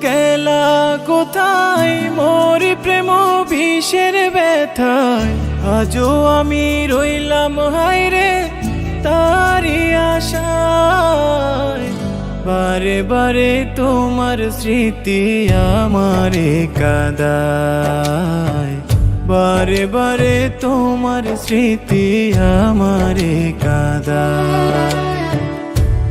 গেলা কোথায় মোর প্রেম বিষের ব্যথায়, আজও আমি রইলাম হায়রে তারি আশায়। বারে বারে তোমার স্মৃতি আমারে কাঁদায়, বারে বারে তোমার স্মৃতি আমারে কাঁদায়।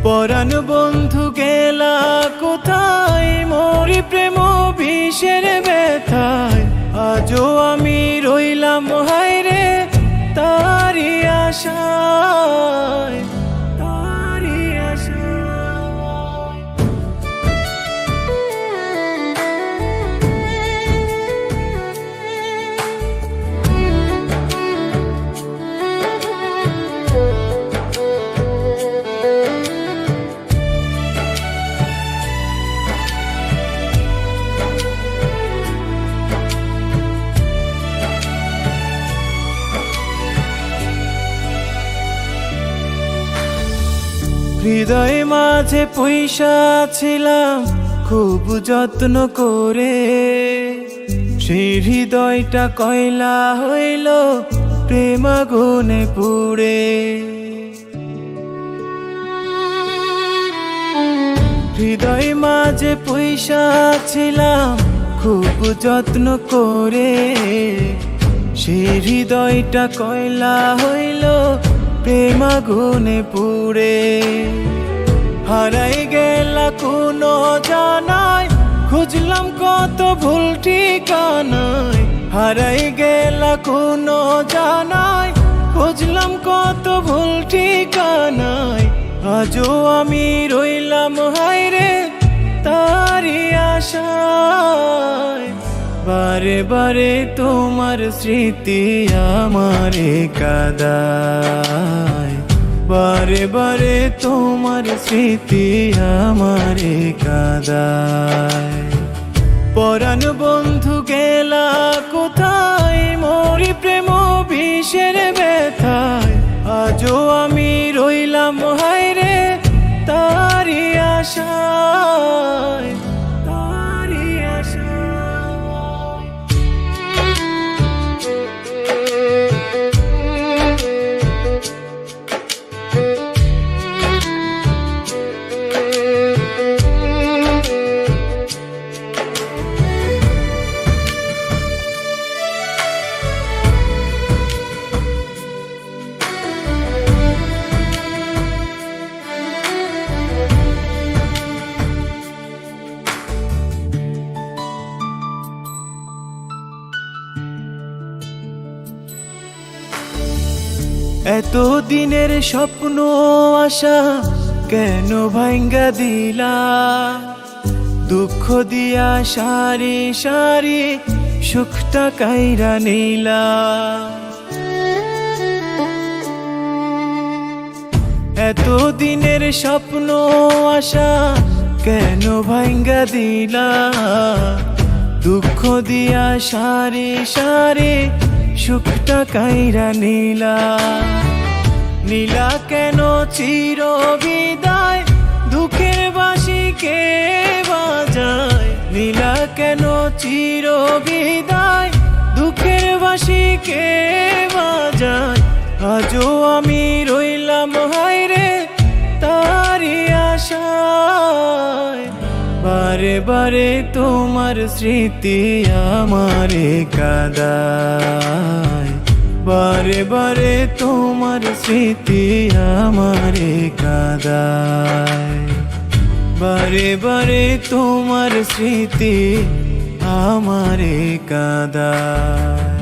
পরাণ বন্ধু গেলা কোথায় মোর প্রেম বিষের ব্যথায়, আজও আমি রইলাম হায়রে তারি আশায়, তারি আশায়। হৃদয় মাঝে পয়সা ছিলাম খুব যত্ন করে, সেই হৃদয়টা কয়লা হইল প্রেম আগুনে পুড়ে। হৃদয় মাঝে পয়সা ছিলাম খুব যত্ন করে, সেই হৃদয়টা কয়লা হইল প্রেম আগুনে পুড়ে। হারাই গেলা কোনো জানাই, খুঁজলাম কত ভুল ঠিকানায়। হারাই গেলা কোনো জানাই, খুঁজলাম কত ভুল ঠিকানায়। আজও আমি রইলাম হায়রে তারি আশায়, বারে বারে তোমার স্মৃতি আমারে কাঁদায়, বারে বারে তোমার স্মৃতি আমারে কাঁদায়। পরাণ বন্ধু গেলা কোথায় মোর প্রেম বিষের ব্যথায়, আজও আমি রইলাম হায়রে তারি আশায়, তারি আশায়। এত দিনের স্বপ্ন আশা কেন ভাঙ্গা দিলা, দুঃখ দিয়া সারি সারি সুখটা কাইরা নিলা। এত দিনের স্বপ্ন আশা কেন ভাঙ্গা দিলা, দুঃখ দিয়া সারি সারি সুখটা কাইরা নীলা। নীলা কেন চির বিদায়, দুঃখের বাঁশি কে বাজায়। নীলা কেন চির বিদায়, দুঃখের বাঁশি কে বাজায়। আজও আমি রইলাম হায়রে তারি আশায়, বারে বারে তোমার স্মৃতি আমারে কাঁদায়, বারে বারে তোমার স্মৃতি আমারে কাঁদায়, বারে বারে তোমার স্মৃতি আমারে কাঁদায়।